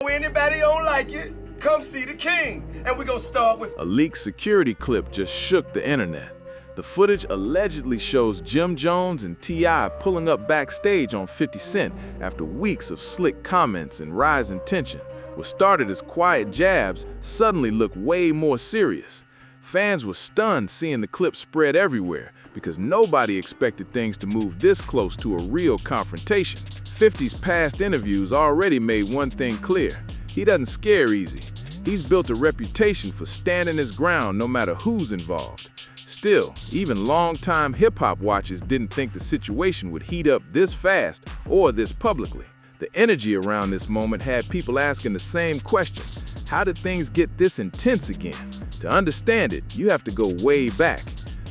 Anybody don't like it, come see the king. And we're gonna start with a leaked security clip just shook the internet. The footage allegedly shows Jim Jones and T.I. pulling up backstage on 50 Cent after weeks of slick comments and rising tension. What started as quiet jabs suddenly looked way more serious. Fans were stunned seeing the clip spread everywhere because nobody expected things to move this close to a real confrontation. 50's past interviews already made one thing clear: he doesn't scare easy. He's built a reputation for standing his ground no matter who's involved. Still, even longtime hip-hop watchers didn't think the situation would heat up this fast or this publicly. The energy around this moment had people asking the same question: how did things get this intense again? To understand it, you have to go way back.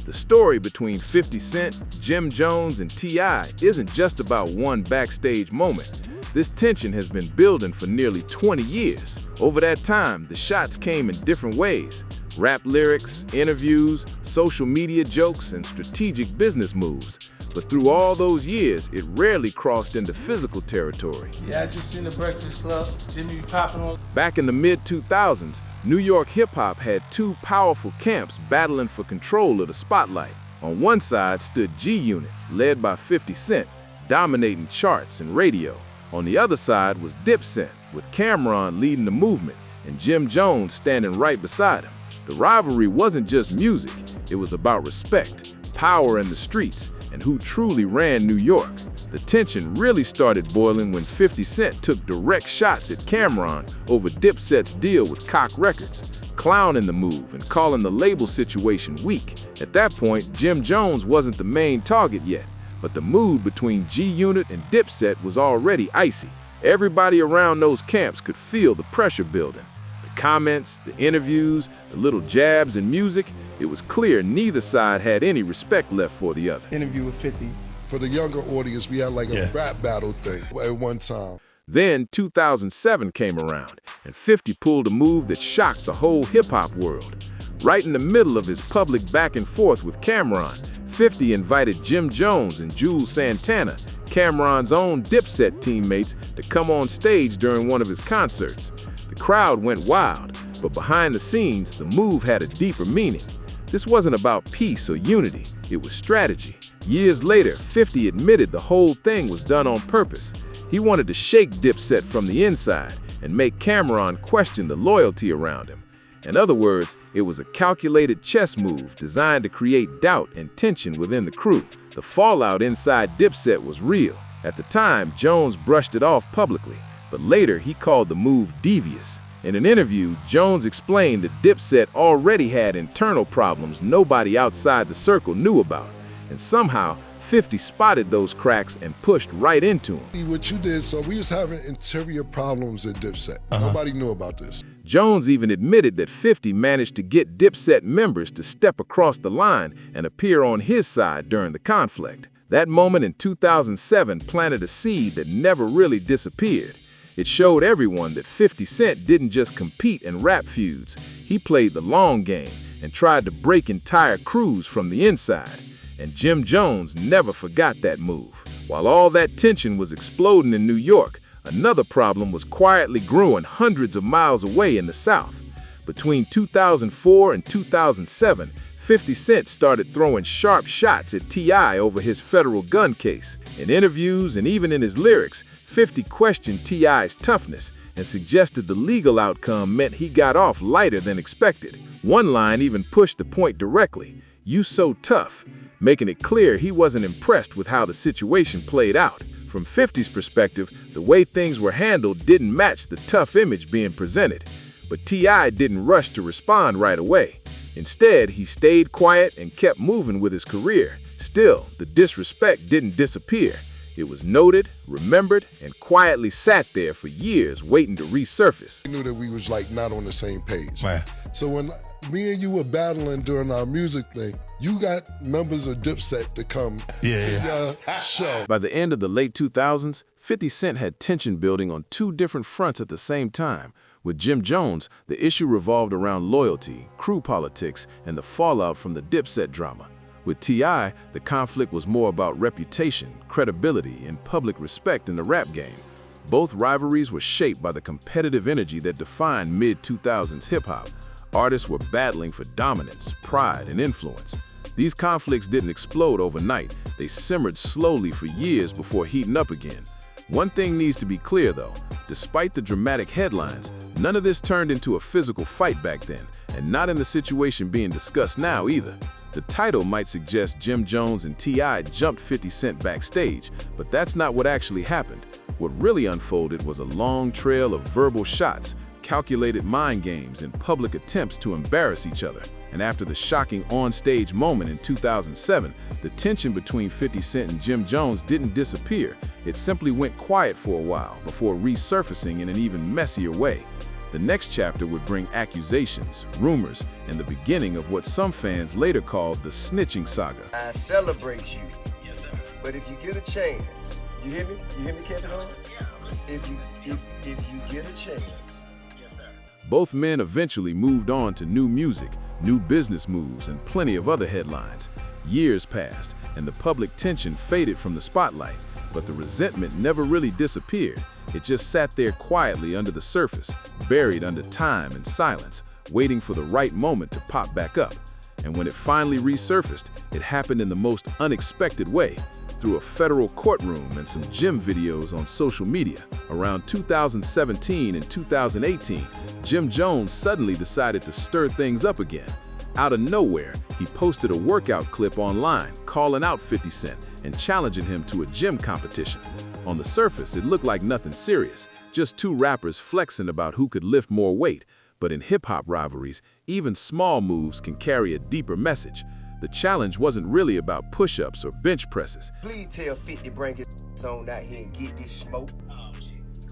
The story between 50 Cent, Jim Jones, and T.I. isn't just about one backstage moment. This tension has been building for nearly 20 years. Over that time, the shots came in different ways: rap lyrics, interviews, social media jokes, and strategic business moves. But through all those years, it rarely crossed into physical territory. Yeah, I just seen the Breakfast Club, Jimmy popping on. Back in the mid-2000s, New York hip-hop had two powerful camps battling for control of the spotlight. On one side stood G-Unit, led by 50 Cent, dominating charts and radio. On the other side was Dipset, with Cameron leading the movement and Jim Jones standing right beside him. The rivalry wasn't just music, it was about respect, power in the streets, and who truly ran New York. The tension really started boiling when 50 Cent took direct shots at Cameron over Dipset's deal with Cock Records, clowning the move and calling the label situation weak. At that point, Jim Jones wasn't the main target yet, but the mood between G-Unit and Dipset was already icy. Everybody around those camps could feel the pressure building. The comments, the interviews, the little jabs and music, it was clear neither side had any respect left for the other. interview with 50. For the younger audience, we had like a rap battle thing at one time. Then 2007 came around, and 50 pulled a move that shocked the whole hip-hop world. Right in the middle of his public back and forth with Cameron, 50 invited Jim Jones and Jules Santana, Cameron's own Dipset teammates, to come on stage during one of his concerts. The crowd went wild, but behind the scenes, the move had a deeper meaning. This wasn't about peace or unity, it was strategy. Years later, 50 admitted the whole thing was done on purpose. He wanted to shake Dipset from the inside and make Cameron question the loyalty around him. In other words, it was a calculated chess move designed to create doubt and tension within the crew. The fallout inside Dipset was real. At the time, Jones brushed it off publicly, but later he called the move devious. In an interview, Jones explained that Dipset already had internal problems nobody outside the circle knew about, and somehow 50 spotted those cracks and pushed right into him. What you did, so we was having interior problems at Dipset. Nobody knew about this. Jones even admitted that 50 managed to get Dipset members to step across the line and appear on his side during the conflict. That moment in 2007 planted a seed that never really disappeared. It showed everyone that 50 Cent didn't just compete in rap feuds. He played the long game and tried to break entire crews from the inside. And Jim Jones never forgot that move. While all that tension was exploding in New York, another problem was quietly growing hundreds of miles away in the South. Between 2004 and 2007, 50 Cent started throwing sharp shots at T.I. over his federal gun case. In interviews and even in his lyrics, 50 questioned T.I.'s toughness and suggested the legal outcome meant he got off lighter than expected. One line even pushed the point directly: "You so tough," making it clear he wasn't impressed with how the situation played out. From 50's perspective, the way things were handled didn't match the tough image being presented. But T.I. didn't rush to respond right away. Instead, he stayed quiet and kept moving with his career. Still, the disrespect didn't disappear. It was noted, remembered, and quietly sat there for years waiting to resurface. We knew that we was like not on the same page. Right. So when me and you were battling during our music thing, you got members of Dipset to come to your show. By the end of the late 2000s, 50 Cent had tension building on two different fronts at the same time. With Jim Jones, the issue revolved around loyalty, crew politics, and the fallout from the Dipset drama. With T.I., the conflict was more about reputation, credibility, and public respect in the rap game. Both rivalries were shaped by the competitive energy that defined mid-2000s hip-hop. Artists were battling for dominance, pride, and influence. These conflicts didn't explode overnight. They simmered slowly for years before heating up again. One thing needs to be clear, though. Despite the dramatic headlines, none of this turned into a physical fight back then, and not in the situation being discussed now either. The title might suggest Jim Jones and T.I. jumped 50 Cent backstage, but that's not what actually happened. What really unfolded was a long trail of verbal shots, calculated mind games, and public attempts to embarrass each other. And after the shocking on-stage moment in 2007, the tension between 50 Cent and Jim Jones didn't disappear. It simply went quiet for a while before resurfacing in an even messier way. The next chapter would bring accusations, rumors, and the beginning of what some fans later called the snitching saga. I celebrate you. Yes, sir. But if you get a chance, you hear me? You hear me, Kevin? If you get a chance. Yes, sir. Both men eventually moved on to new music, new business moves, and plenty of other headlines. Years passed, and the public tension faded from the spotlight, but the resentment never really disappeared. It just sat there quietly under the surface, buried under time and silence, waiting for the right moment to pop back up. And when it finally resurfaced, it happened in the most unexpected way, through a federal courtroom and some gym videos on social media. Around 2017 and 2018, Jim Jones suddenly decided to stir things up again. Out of nowhere, he posted a workout clip online calling out 50 Cent and challenging him to a gym competition. On the surface, it looked like nothing serious, just two rappers flexing about who could lift more weight. But in hip-hop rivalries, even small moves can carry a deeper message. The challenge wasn't really about push-ups or bench presses. Please tell 50 bring his on out here and get this smoke.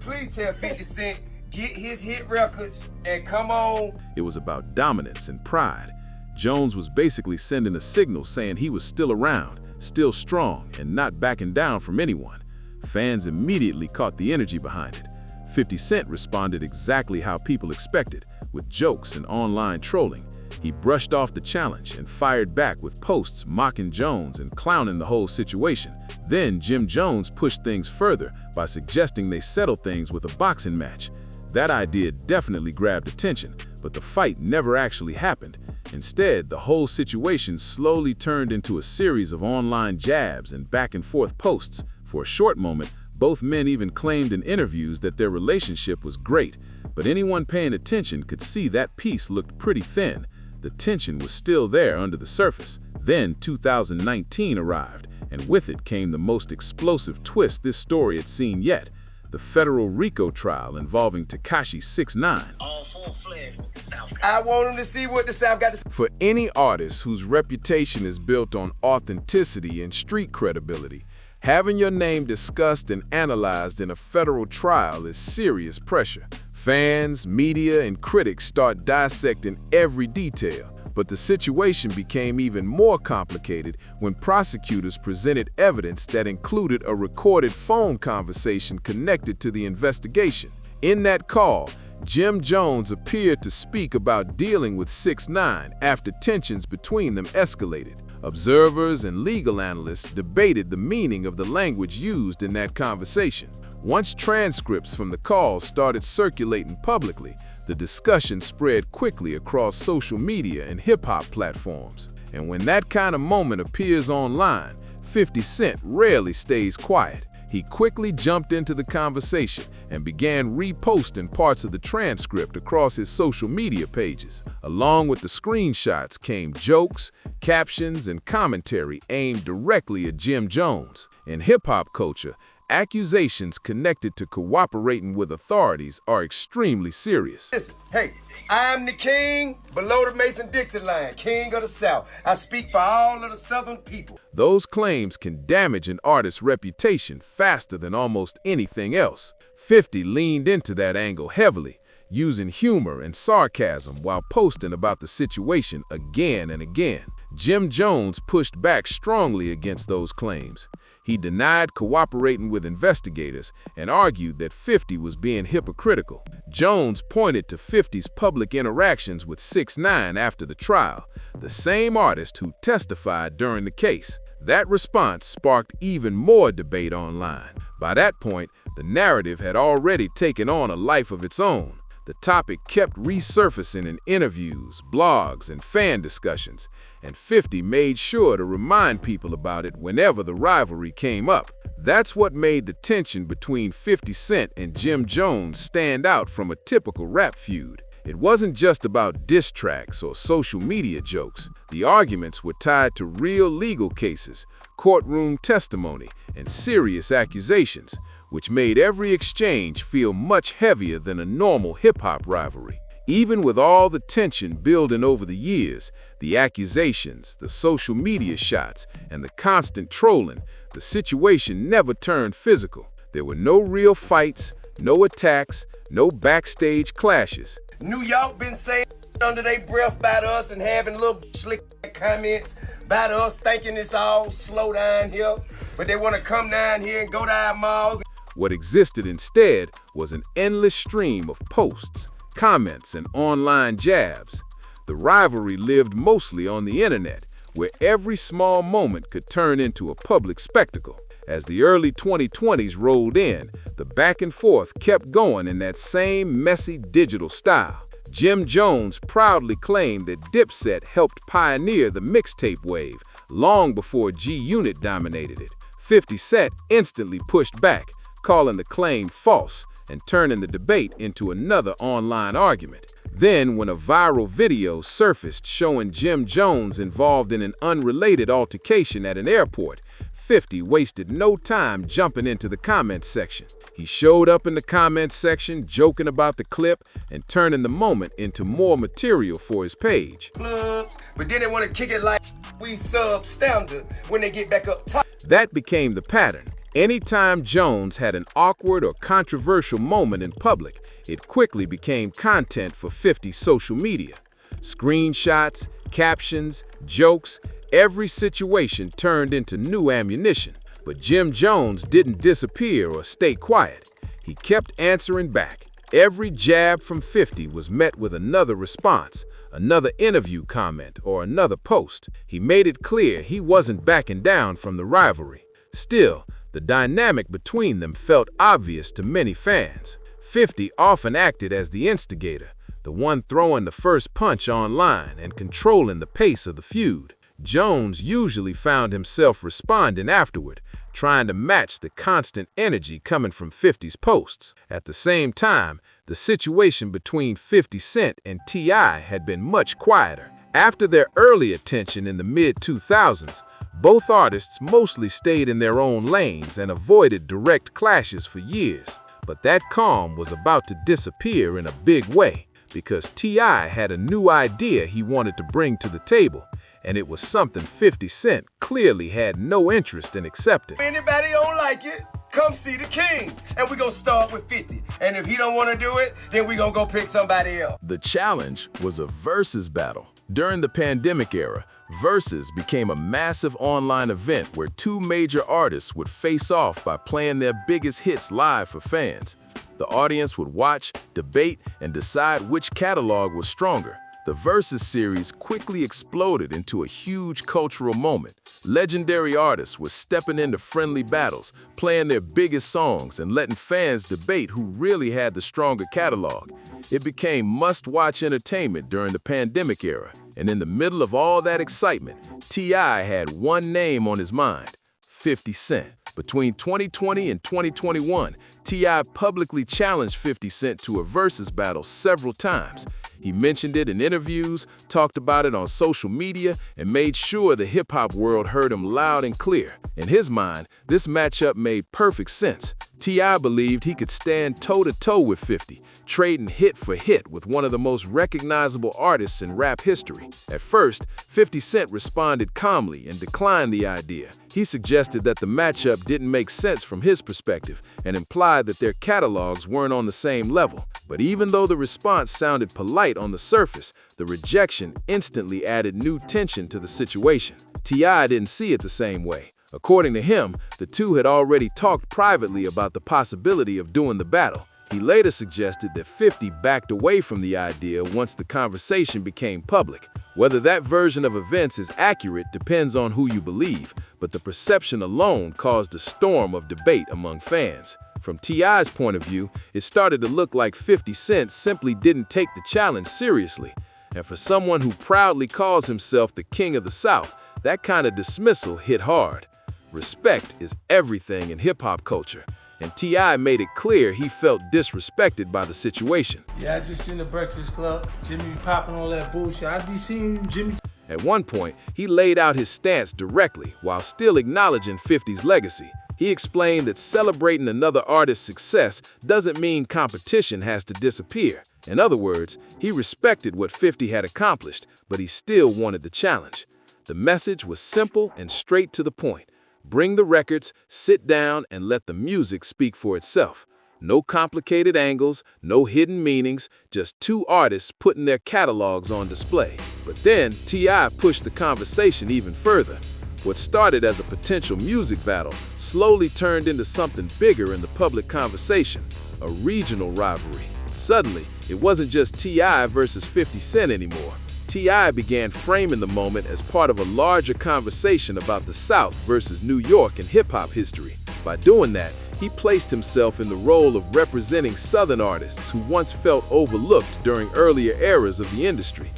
Please tell 50 Cent get his hit records and come on. It was about dominance and pride. Jones was basically sending a signal saying he was still around, still strong, and not backing down from anyone. Fans immediately caught the energy behind it. 50 Cent responded exactly how people expected, with jokes and online trolling. He brushed off the challenge and fired back with posts mocking Jones and clowning the whole situation. Then Jim Jones pushed things further by suggesting they settle things with a boxing match. That idea definitely grabbed attention, but the fight never actually happened. Instead, the whole situation slowly turned into a series of online jabs and back-and-forth posts. For a short moment, both men even claimed in interviews that their relationship was great, but anyone paying attention could see that piece looked pretty thin. The tension was still there under the surface. Then 2019 arrived, and with it came the most explosive twist this story had seen yet. The federal RICO trial involving Tekashi 6ix9ine. All full-fledged with the South. I want him to see what the South got to say. For any artist whose reputation is built on authenticity and street credibility, having your name discussed and analyzed in a federal trial is serious pressure. Fans, media, and critics start dissecting every detail. But the situation became even more complicated when prosecutors presented evidence that included a recorded phone conversation connected to the investigation. In that call, Jim Jones appeared to speak about dealing with 6ix9ine after tensions between them escalated. Observers and legal analysts debated the meaning of the language used in that conversation. Once transcripts from the call started circulating publicly, the discussion spread quickly across social media and hip-hop platforms. And when that kind of moment appears online, 50 Cent rarely stays quiet. He quickly jumped into the conversation and began reposting parts of the transcript across his social media pages. Along with the screenshots came jokes, captions, and commentary aimed directly at Jim Jones. In hip-hop culture, accusations connected to cooperating with authorities are extremely serious. Listen, hey, I'm the king below the Mason-Dixon line, king of the South. I speak for all of the Southern people. Those claims can damage an artist's reputation faster than almost anything else. 50 leaned into that angle heavily, using humor and sarcasm while posting about the situation again and again. Jim Jones pushed back strongly against those claims. He denied cooperating with investigators and argued that 50 was being hypocritical. Jones pointed to 50's public interactions with 6ix9ine after the trial, the same artist who testified during the case. That response sparked even more debate online. By that point, The narrative had already taken on a life of its own. The topic kept resurfacing in interviews, blogs, and fan discussions, and 50 made sure to remind people about it whenever the rivalry came up. That's what made the tension between 50 Cent and Jim Jones stand out from a typical rap feud. It wasn't just about diss tracks or social media jokes. The arguments were tied to real legal cases, courtroom testimony, and serious accusations, which made every exchange feel much heavier than a normal hip-hop rivalry. Even with all the tension building over the years, the accusations, the social media shots, and the constant trolling, the situation never turned physical. There were no real fights, no attacks, no backstage clashes. New York been saying under their breath about us and having little slick comments about us, thinking it's all slow down here, but they want to come down here and go to our malls. What existed instead was an endless stream of posts, comments, and online jabs. The rivalry lived mostly on the internet, where every small moment could turn into a public spectacle. As the early 2020s rolled in, the back and forth kept going in that same messy digital style. Jim Jones proudly claimed that Dipset helped pioneer the mixtape wave long before G-Unit dominated it. 50 Cent instantly pushed back, calling the claim false and turning the debate into another online argument. Then, when a viral video surfaced showing Jim Jones involved in an unrelated altercation at an airport, 50 wasted no time jumping into the comments section. He showed up in the comments section, joking about the clip and turning the moment into more material for his page. Clubs, but then they want to kick it like we SoftScandal when they get back up top. That became the pattern. Anytime Jones had an awkward or controversial moment in public, it quickly became content for 50's social media. Screenshots, captions, jokes, every situation turned into new ammunition. But Jim Jones didn't disappear or stay quiet. He kept answering back. Every jab from 50 was met with another response, another interview comment, or another post. He made it clear he wasn't backing down from the rivalry. Still, the dynamic between them felt obvious to many fans. 50 often acted as the instigator, the one throwing the first punch online and controlling the pace of the feud. Jones usually found himself responding afterward, trying to match the constant energy coming from 50's posts. At the same time, the situation between 50 Cent and T.I. had been much quieter. After their early attention in the mid-2000s, both artists mostly stayed in their own lanes and avoided direct clashes for years. But that calm was about to disappear in a big way, because T.I. had a new idea he wanted to bring to the table, and it was something 50 Cent clearly had no interest in accepting. Anybody don't like it, come see the king, and we're gonna start with 50. And if he don't want to do it, then we're gonna go pick somebody else. The challenge was a versus battle. During the pandemic era, Versus became a massive online event where two major artists would face off by playing their biggest hits live for fans. The audience would watch, debate, and decide which catalog was stronger. The Versus series quickly exploded into a huge cultural moment. Legendary artists were stepping into friendly battles, playing their biggest songs, and letting fans debate who really had the stronger catalog. It became must-watch entertainment during the pandemic era, and in the middle of all that excitement, T.I. had one name on his mind: 50 Cent. Between 2020 and 2021, T.I. publicly challenged 50 Cent to a versus battle several times. He mentioned it in interviews, talked about it on social media, and made sure the hip-hop world heard him loud and clear. In his mind, this matchup made perfect sense. T.I. believed he could stand toe-to-toe with 50, trading hit for hit with one of the most recognizable artists in rap history. At first, 50 Cent responded calmly and declined the idea. He suggested that the matchup didn't make sense from his perspective and implied that their catalogs weren't on the same level. But even though the response sounded polite on the surface, the rejection instantly added new tension to the situation. T.I. didn't see it the same way. According to him, the two had already talked privately about the possibility of doing the battle. He later suggested that 50 backed away from the idea once the conversation became public. Whether that version of events is accurate depends on who you believe, but the perception alone caused a storm of debate among fans. From T.I.'s point of view, it started to look like 50 Cent simply didn't take the challenge seriously. And for someone who proudly calls himself the king of the South, that kind of dismissal hit hard. Respect is everything in hip-hop culture, and T.I. made it clear he felt disrespected by the situation. Yeah, I just seen the Breakfast Club. Jimmy popping all that bullshit. I be seeing Jimmy. At one point, he laid out his stance directly while still acknowledging 50's legacy. He explained that celebrating another artist's success doesn't mean competition has to disappear. In other words, he respected what 50 had accomplished, but he still wanted the challenge. The message was simple and straight to the point. Bring the records, sit down, and let the music speak for itself. No complicated angles, no hidden meanings, just two artists putting their catalogs on display. But then, T.I. pushed the conversation even further. What started as a potential music battle slowly turned into something bigger in the public conversation, a regional rivalry. Suddenly, it wasn't just T.I. versus 50 Cent anymore. T.I. began framing the moment as part of a larger conversation about the South versus New York in hip-hop history. By doing that, he placed himself in the role of representing Southern artists who once felt overlooked during earlier eras of the industry.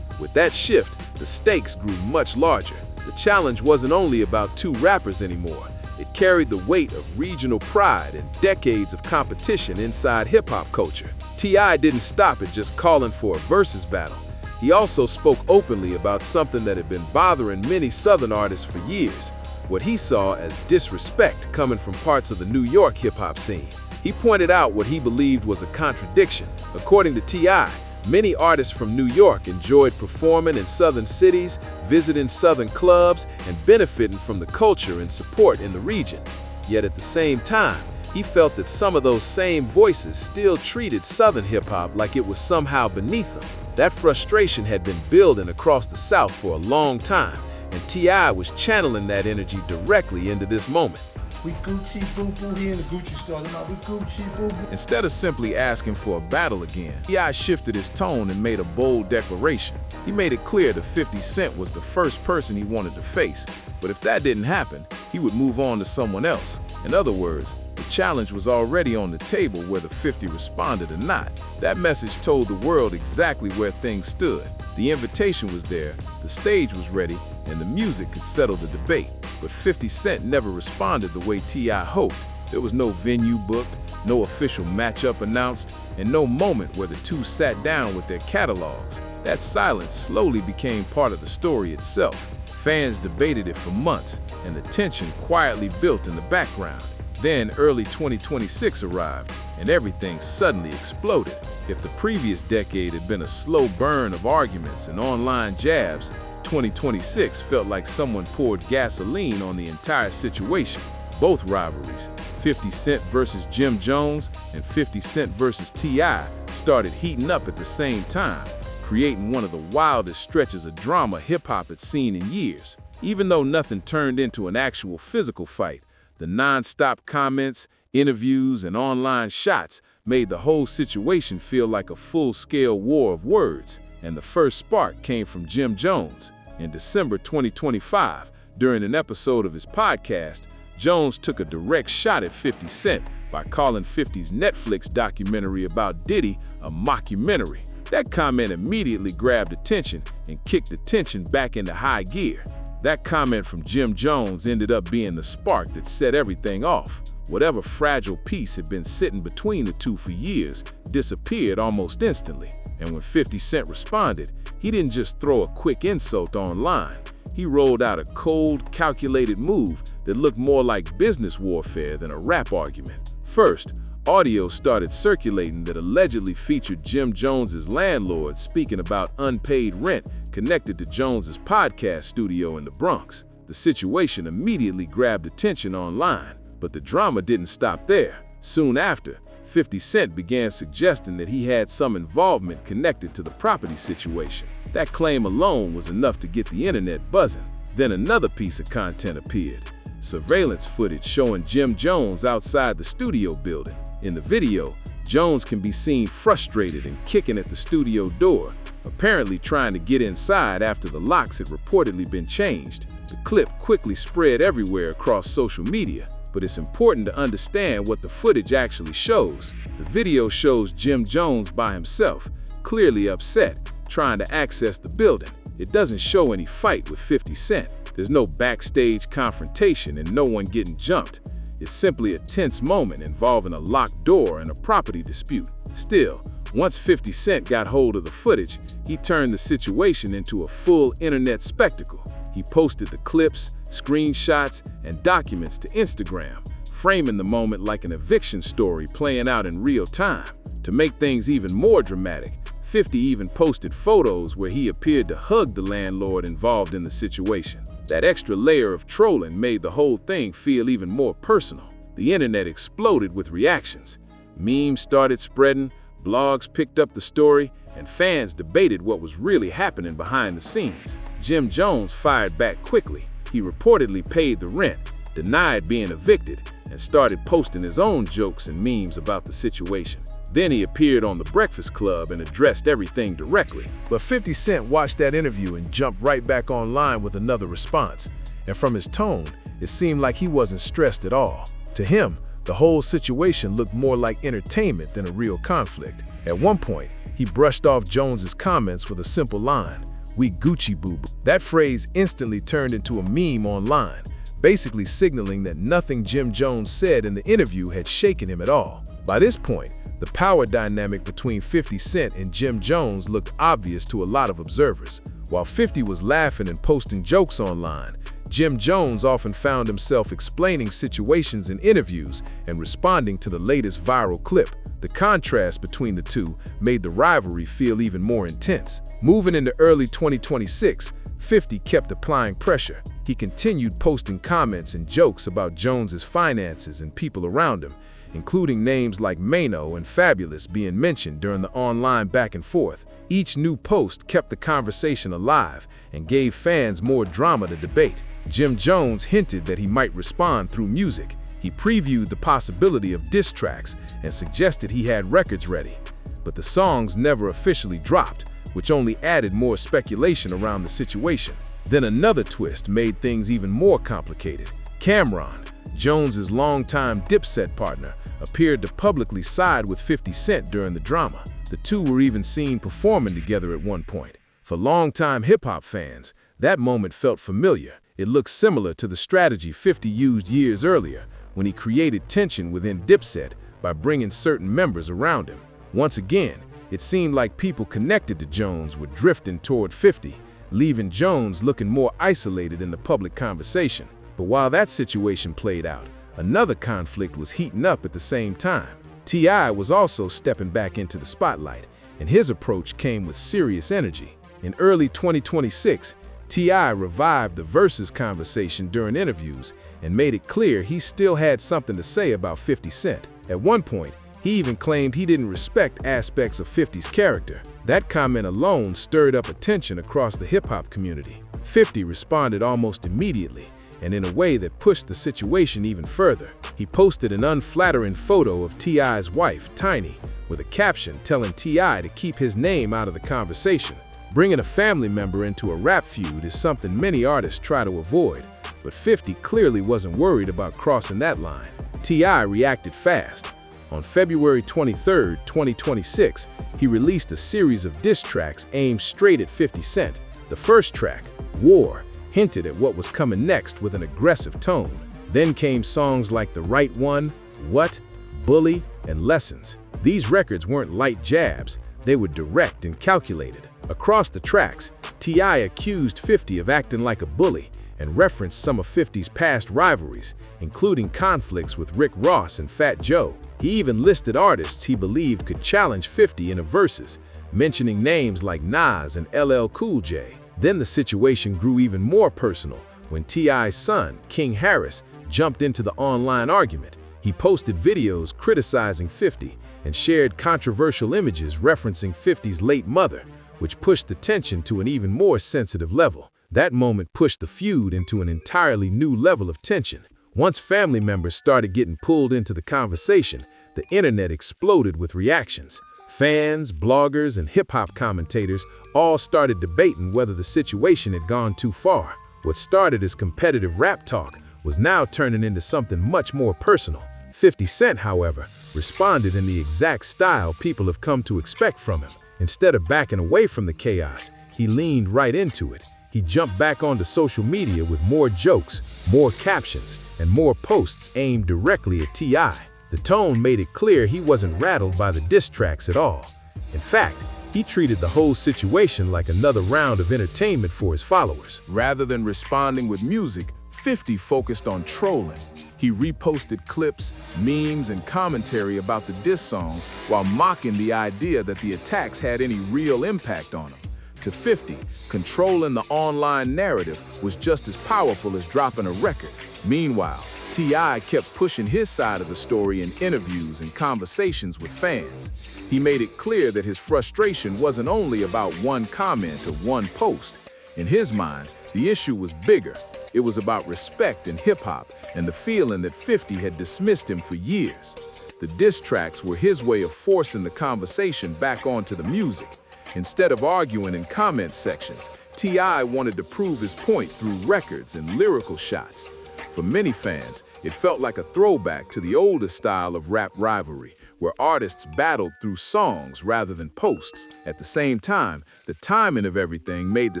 With that shift, the stakes grew much larger. The challenge wasn't only about two rappers anymore. It carried the weight of regional pride and decades of competition inside hip-hop culture. T.I. didn't stop at just calling for a versus battle. He also spoke openly about something that had been bothering many Southern artists for years, what he saw as disrespect coming from parts of the New York hip-hop scene. He pointed out what he believed was a contradiction. According to T.I., many artists from New York enjoyed performing in Southern cities, visiting Southern clubs, and benefiting from the culture and support in the region. Yet at the same time, he felt that some of those same voices still treated Southern hip-hop like it was somehow beneath them. That frustration had been building across the South for a long time, and T.I. was channeling that energy directly into this moment. We Gucci boo boo here in the Gucci store. We Gucci boo boo. Instead of simply asking for a battle again, T.I. shifted his tone and made a bold declaration. He made it clear that 50 Cent was the first person he wanted to face, but if that didn't happen, he would move on to someone else. In other words, the challenge was already on the table whether 50 responded or not. That message told the world exactly where things stood. The invitation was there, the stage was ready, and the music could settle the debate. But 50 Cent never responded the way T.I. hoped. There was no venue booked, no official matchup announced, and no moment where the two sat down with their catalogs. That silence slowly became part of the story itself. Fans debated it for months, and the tension quietly built in the background. Then early 2026 arrived, and everything suddenly exploded. If the previous decade had been a slow burn of arguments and online jabs, 2026 felt like someone poured gasoline on the entire situation. Both rivalries, 50 Cent versus Jim Jones and 50 Cent versus T.I., started heating up at the same time, creating one of the wildest stretches of drama hip-hop had seen in years. Even though nothing turned into an actual physical fight, the non-stop comments, interviews, and online shots made the whole situation feel like a full-scale war of words. And the first spark came from Jim Jones. In December 2025, during an episode of his podcast, Jones took a direct shot at 50 Cent by calling 50's Netflix documentary about Diddy a mockumentary. That comment immediately grabbed attention and kicked the tension back into high gear. That comment from Jim Jones ended up being the spark that set everything off. Whatever fragile piece had been sitting between the two for years disappeared almost instantly. And when 50 Cent responded, he didn't just throw a quick insult online. He rolled out a cold, calculated move that looked more like business warfare than a rap argument. First, audio started circulating that allegedly featured Jim Jones's landlord speaking about unpaid rent connected to Jones's podcast studio in the Bronx. The situation immediately grabbed attention online, but the drama didn't stop there. Soon after, 50 Cent began suggesting that he had some involvement connected to the property situation. That claim alone was enough to get the internet buzzing. Then another piece of content appeared. Surveillance footage showing Jim Jones outside the studio building. In the video, Jones can be seen frustrated and kicking at the studio door, apparently trying to get inside after the locks had reportedly been changed. The clip quickly spread everywhere across social media. but it's important to understand what the footage actually shows. The video shows Jim Jones by himself, clearly upset, trying to access the building. It doesn't show any fight with 50 Cent. There's no backstage confrontation and no one getting jumped. It's simply a tense moment involving a locked door and a property dispute. Still, once 50 Cent got hold of the footage, he turned the situation into a full internet spectacle. He posted the clips, screenshots, and documents to Instagram, framing the moment like an eviction story playing out in real time. To make things even more dramatic, 50 even posted photos where he appeared to hug the landlord involved in the situation. That extra layer of trolling made the whole thing feel even more personal. The internet exploded with reactions. Memes started spreading, blogs picked up the story, and fans debated what was really happening behind the scenes. Jim Jones fired back quickly. He reportedly paid the rent, denied being evicted, and started posting his own jokes and memes about the situation. Then he appeared on The Breakfast Club and addressed everything directly. But 50 Cent watched that interview and jumped right back online with another response. And from his tone, it seemed like he wasn't stressed at all. To him, the whole situation looked more like entertainment than a real conflict. At one point, he brushed off Jones's comments with a simple line, "We Gucci boo-boo." That phrase instantly turned into a meme online, basically signaling that nothing Jim Jones said in the interview had shaken him at all. By this point, the power dynamic between 50 Cent and Jim Jones looked obvious to a lot of observers. While 50 was laughing and posting jokes online, Jim Jones often found himself explaining situations in interviews and responding to the latest viral clip. The contrast between the two made the rivalry feel even more intense. Moving into early 2026, 50 kept applying pressure. He continued posting comments and jokes about Jones's finances and people around him, including names like Mano and Fabulous being mentioned during the online back and forth. Each new post kept the conversation alive and gave fans more drama to debate. Jim Jones hinted that he might respond through music. He previewed the possibility of diss tracks and suggested he had records ready. But the songs never officially dropped, which only added more speculation around the situation. Then another twist made things even more complicated. Cameron, Jones's longtime Dipset partner, appeared to publicly side with 50 Cent during the drama. The two were even seen performing together at one point. For longtime hip-hop fans, that moment felt familiar. It looked similar to the strategy 50 used years earlier when he created tension within Dipset by bringing certain members around him. Once again, it seemed like people connected to Jones were drifting toward 50, leaving Jones looking more isolated in the public conversation. But while that situation played out, another conflict was heating up at the same time. T.I. was also stepping back into the spotlight, and his approach came with serious energy. In early 2026, T.I. revived the Versus conversation during interviews and made it clear he still had something to say about 50 Cent. At one point, he even claimed he didn't respect aspects of 50's character. That comment alone stirred up attention across the hip-hop community. 50 responded almost immediately, and in a way that pushed the situation even further. He posted an unflattering photo of T.I.'s wife, Tiny, with a caption telling T.I. to keep his name out of the conversation. Bringing a family member into a rap feud is something many artists try to avoid, but 50 clearly wasn't worried about crossing that line. T.I. reacted fast. On February 23, 2026, he released a series of diss tracks aimed straight at 50 Cent. The first track, War, hinted at what was coming next with an aggressive tone. Then came songs like The Right One, What, Bully, and Lessons. These records weren't light jabs, they were direct and calculated. Across the tracks, T.I. accused 50 of acting like a bully and referenced some of 50's past rivalries, including conflicts with Rick Ross and Fat Joe. He even listed artists he believed could challenge 50 in a versus, mentioning names like Nas and LL Cool J. Then the situation grew even more personal when T.I.'s son, King Harris, jumped into the online argument. He posted videos criticizing 50 and shared controversial images referencing 50's late mother, which pushed the tension to an even more sensitive level. That moment pushed the feud into an entirely new level of tension. Once family members started getting pulled into the conversation, the internet exploded with reactions. Fans, bloggers, and hip-hop commentators all started debating whether the situation had gone too far. What started as competitive rap talk was now turning into something much more personal. 50 Cent, however, responded in the exact style people have come to expect from him. Instead of backing away from the chaos, he leaned right into it. He jumped back onto social media with more jokes, more captions, and more posts aimed directly at T.I. The tone made it clear he wasn't rattled by the diss tracks at all. In fact, he treated the whole situation like another round of entertainment for his followers. Rather than responding with music, 50 focused on trolling. He reposted clips, memes, and commentary about the diss songs while mocking the idea that the attacks had any real impact on him. To 50, controlling the online narrative was just as powerful as dropping a record. Meanwhile, T.I. kept pushing his side of the story in interviews and conversations with fans. He made it clear that his frustration wasn't only about one comment or one post. In his mind, the issue was bigger. It was about respect in hip-hop and the feeling that 50 had dismissed him for years. The diss tracks were his way of forcing the conversation back onto the music. Instead of arguing in comment sections, T.I. wanted to prove his point through records and lyrical shots. For many fans, it felt like a throwback to the older style of rap rivalry, where artists battled through songs rather than posts. At the same time, the timing of everything made the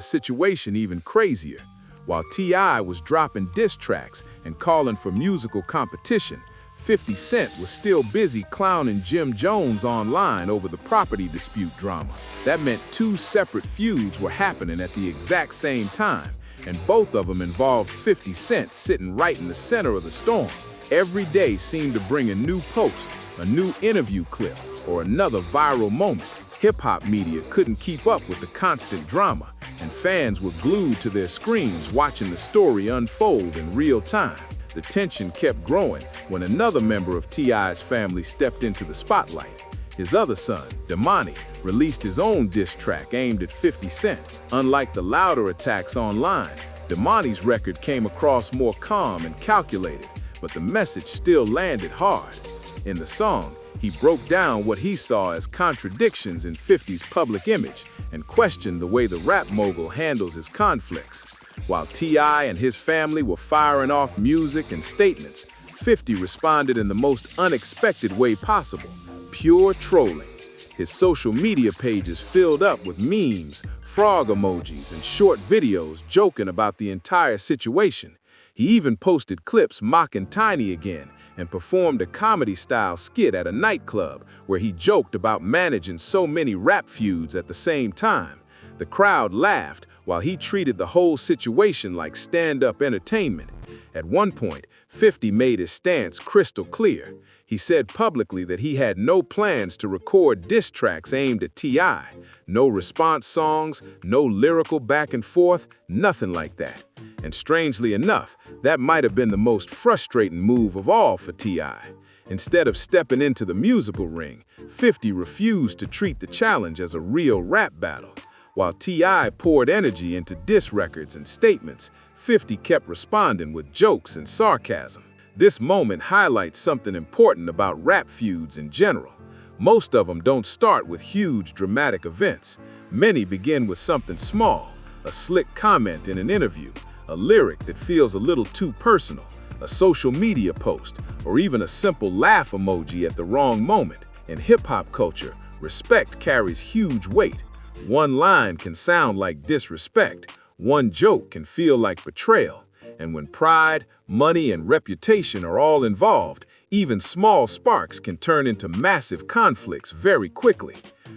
situation even crazier. While T.I. was dropping diss tracks and calling for musical competition, 50 Cent was still busy clowning Jim Jones online over the property dispute drama. That meant two separate feuds were happening at the exact same time, and both of them involved 50 Cent sitting right in the center of the storm. Every day seemed to bring a new post, a new interview clip, or another viral moment. Hip-hop media couldn't keep up with the constant drama, and fans were glued to their screens watching the story unfold in real time. The tension kept growing when another member of T.I.'s family stepped into the spotlight. His other son, Damani, released his own diss track aimed at 50 Cent. Unlike the louder attacks online, Damani's record came across more calm and calculated, but the message still landed hard. In the song, he broke down what he saw as contradictions in 50's public image and questioned the way the rap mogul handles his conflicts. While T.I. and his family were firing off music and statements, 50 responded in the most unexpected way possible: pure trolling. His social media pages filled up with memes, frog emojis, and short videos joking about the entire situation. He even posted clips mocking Tiny again and performed a comedy-style skit at a nightclub where he joked about managing so many rap feuds at the same time. The crowd laughed while he treated the whole situation like stand-up entertainment. At one point, 50 made his stance crystal clear. He said publicly that he had no plans to record diss tracks aimed at T.I. No response songs, no lyrical back and forth, nothing like that. And strangely enough, that might have been the most frustrating move of all for T.I. Instead of stepping into the musical ring, 50 refused to treat the challenge as a real rap battle. While T.I. poured energy into diss records and statements, 50 kept responding with jokes and sarcasm. This moment highlights something important about rap feuds in general. Most of them don't start with huge dramatic events. Many begin with something small, a slick comment in an interview, a lyric that feels a little too personal, a social media post, or even a simple laugh emoji at the wrong moment. In hip-hop culture, respect carries huge weight. One line can sound like disrespect, one joke can feel like betrayal. And when pride, money, and reputation are all involved, even small sparks can turn into massive conflicts very quickly.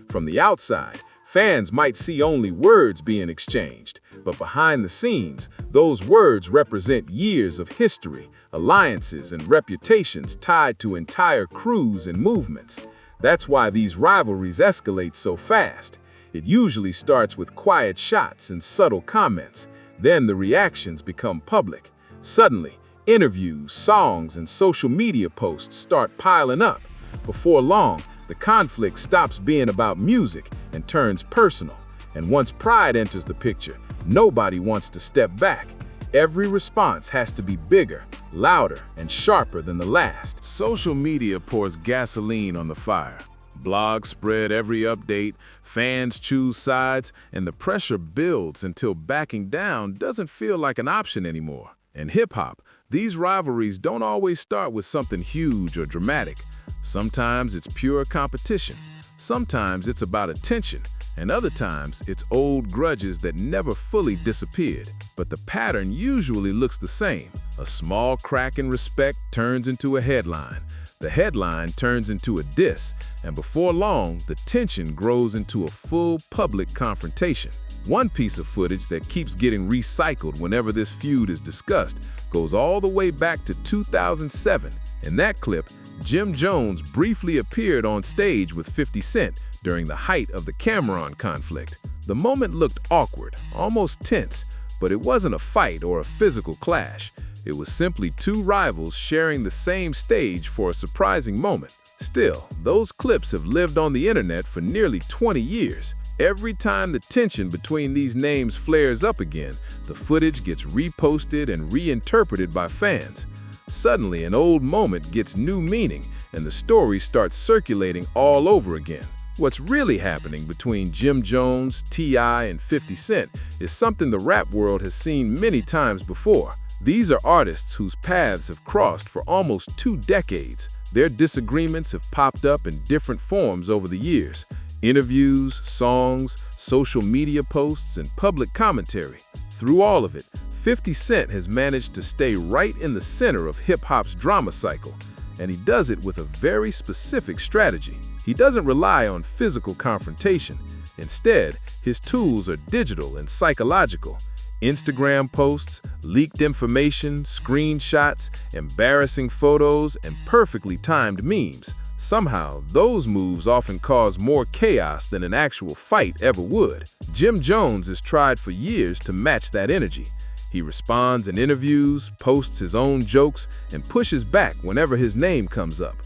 From the outside, fans might see only words being exchanged, but behind the scenes, those words represent years of history, alliances, and reputations tied to entire crews and movements. That's why these rivalries escalate so fast. It usually starts with quiet shots and subtle comments. Then the reactions become public. Suddenly, interviews, songs, and social media posts start piling up. Before long, the conflict stops being about music and turns personal. And once pride enters the picture, nobody wants to step back. Every response has to be bigger, louder, and sharper than the last. Social media pours gasoline on the fire. Blogs spread every update, fans choose sides, and the pressure builds until backing down doesn't feel like an option anymore. In hip-hop, These rivalries don't always start with something huge or dramatic. Sometimes it's pure competition. Sometimes it's about attention. And other times, it's old grudges that never fully disappeared. But the pattern usually looks the same. A small crack in respect turns into a headline. The headline turns into a diss, and before long, the tension grows into a full public confrontation. One piece of footage that keeps getting recycled whenever this feud is discussed goes all the way back to 2007. In that clip, Jim Jones briefly appeared on stage with 50 Cent during the height of the Cameron conflict. The moment looked awkward, almost tense, but it wasn't a fight or a physical clash. It was simply two rivals sharing the same stage for a surprising moment. Still, those clips have lived on the internet for nearly 20 years. Every time the tension between these names flares up again, the footage gets reposted and reinterpreted by fans. Suddenly, an old moment gets new meaning, and the story starts circulating all over again. What's really happening between Jim Jones, T.I., and 50 Cent is something the rap world has seen many times before. These are artists whose paths have crossed for almost 2 decades. Their disagreements have popped up in different forms over the years. Interviews, songs, social media posts, and public commentary. Through all of it, 50 Cent has managed to stay right in the center of hip-hop's drama cycle, and he does it with a very specific strategy. He doesn't rely on physical confrontation. Instead, his tools are digital and psychological. Instagram posts, leaked information, screenshots, embarrassing photos, and perfectly timed memes. Somehow, those moves often cause more chaos than an actual fight ever would. Jim Jones has tried for years to match that energy. He responds in interviews, posts his own jokes, and pushes back whenever his name comes up.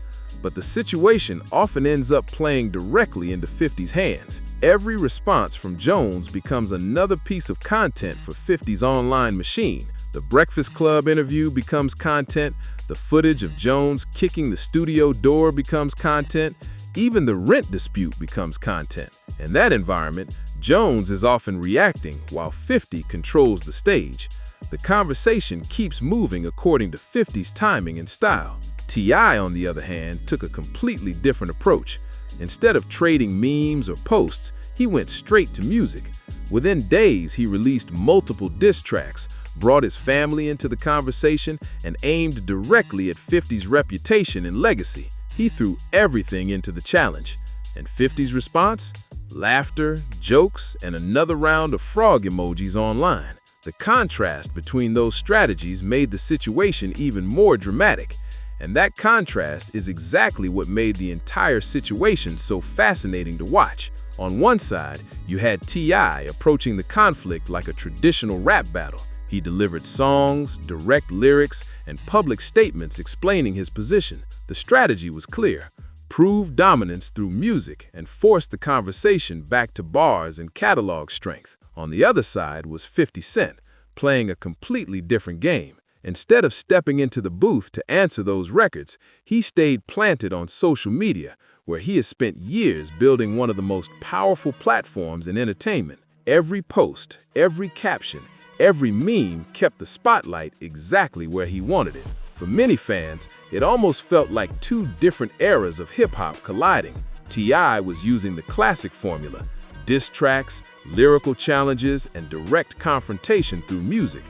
But the situation often ends up playing directly into 50's hands. Every response from Jones becomes another piece of content for 50's online machine. The Breakfast Club interview becomes content, the footage of Jones kicking the studio door becomes content, even the rent dispute becomes content. In that environment, Jones is often reacting while 50 controls the stage. The conversation keeps moving according to 50's timing and style. T.I., on the other hand, took a completely different approach. Instead of trading memes or posts, he went straight to music. Within days, he released multiple diss tracks, brought his family into the conversation, and aimed directly at 50's reputation and legacy. He threw everything into the challenge. And 50's response? Laughter, jokes, and another round of frog emojis online. The contrast between those strategies made the situation even more dramatic. And that contrast is exactly what made the entire situation so fascinating to watch. On one side, you had T.I. approaching the conflict like a traditional rap battle. He delivered songs, direct lyrics, and public statements explaining his position. The strategy was clear: prove dominance through music and force the conversation back to bars and catalog strength. On the other side was 50 Cent, playing a completely different game. Instead of stepping into the booth to answer those records, he stayed planted on social media, where he has spent years building one of the most powerful platforms in entertainment. Every post, every caption, every meme kept the spotlight exactly where he wanted it. For many fans, it almost felt like 2 different eras of hip-hop colliding. T.I. was using the classic formula: diss tracks, lyrical challenges, and direct confrontation through music.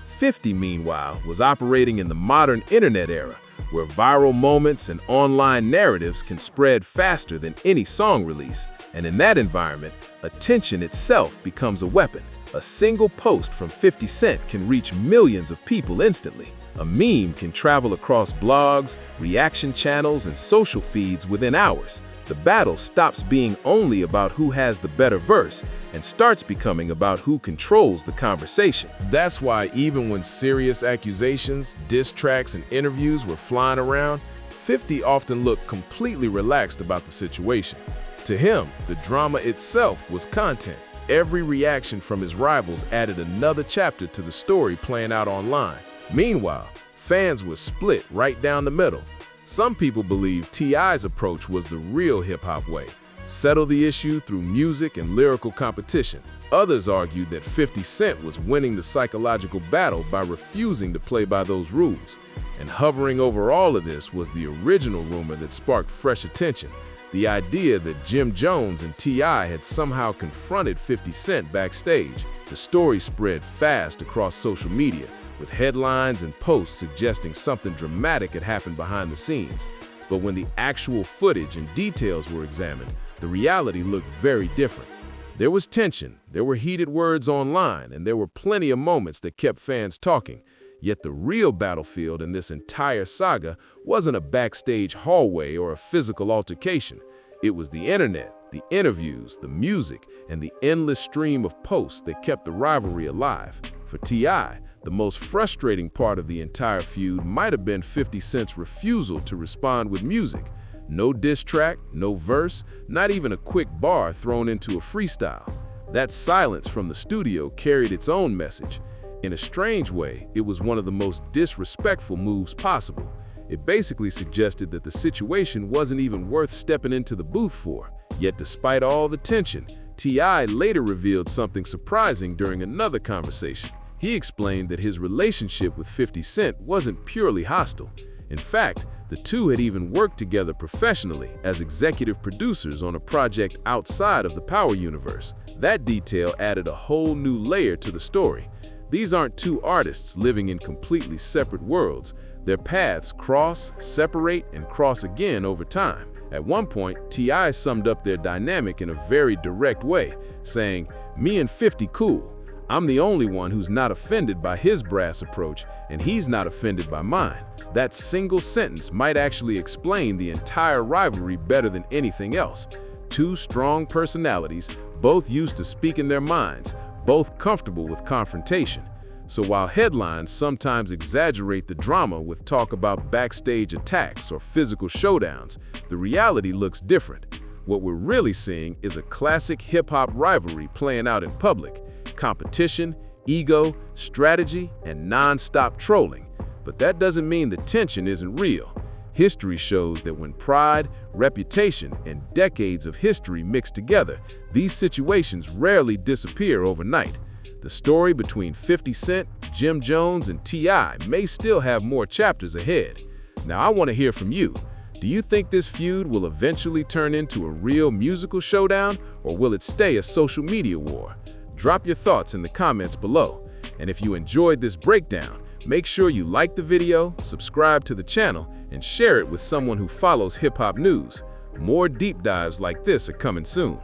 50, meanwhile, was operating in the modern internet era, where viral moments and online narratives can spread faster than any song release. And in that environment, attention itself becomes a weapon. A single post from 50 Cent can reach millions of people instantly. A meme can travel across blogs, reaction channels, and social feeds within hours. The battle stops being only about who has the better verse and starts becoming about who controls the conversation. That's why even when serious accusations, diss tracks, and interviews were flying around, 50 often looked completely relaxed about the situation. To him, the drama itself was content. Every reaction from his rivals added another chapter to the story playing out online. Meanwhile, fans were split right down the middle. Some people believe T.I.'s approach was the real hip-hop way, settle the issue through music and lyrical competition. Others argued that 50 Cent was winning the psychological battle by refusing to play by those rules. And hovering over all of this was the original rumor that sparked fresh attention, the idea that Jim Jones and T.I. had somehow confronted 50 Cent backstage. The story spread fast across social media, with headlines and posts suggesting something dramatic had happened behind the scenes. But when the actual footage and details were examined, the reality looked very different. There was tension, there were heated words online, and there were plenty of moments that kept fans talking. Yet the real battlefield in this entire saga wasn't a backstage hallway or a physical altercation. It was the internet, the interviews, the music, and the endless stream of posts that kept the rivalry alive. For T.I., the most frustrating part of the entire feud might have been 50 Cent's refusal to respond with music. No diss track, no verse, not even a quick bar thrown into a freestyle. That silence from the studio carried its own message. In a strange way, it was one of the most disrespectful moves possible. It basically suggested that the situation wasn't even worth stepping into the booth for. Yet despite all the tension, T.I. later revealed something surprising during another conversation. He explained that his relationship with 50 Cent wasn't purely hostile. In fact, the two had even worked together professionally as executive producers on a project outside of the Power universe. That detail added a whole new layer to the story. These aren't two artists living in completely separate worlds. Their paths cross, separate, and cross again over time. At one point, T.I. summed up their dynamic in a very direct way, saying, "Me and 50 cool. I'm the only one who's not offended by his brass approach, and he's not offended by mine." That single sentence might actually explain the entire rivalry better than anything else. Two strong personalities, both used to speaking their minds, both comfortable with confrontation. So while headlines sometimes exaggerate the drama with talk about backstage attacks or physical showdowns, the reality looks different. What we're really seeing is a classic hip-hop rivalry playing out in public. Competition, ego, strategy, and non-stop trolling. But that doesn't mean the tension isn't real. History shows that when pride, reputation, and decades of history mix together, these situations rarely disappear overnight. The story between 50 Cent, Jim Jones, and T.I. may still have more chapters ahead. Now I want to hear from you. Do you think this feud will eventually turn into a real musical showdown, or will it stay a social media war? Drop your thoughts in the comments below. And if you enjoyed this breakdown, make sure you like the video, subscribe to the channel, and share it with someone who follows hip-hop news. More deep dives like this are coming soon.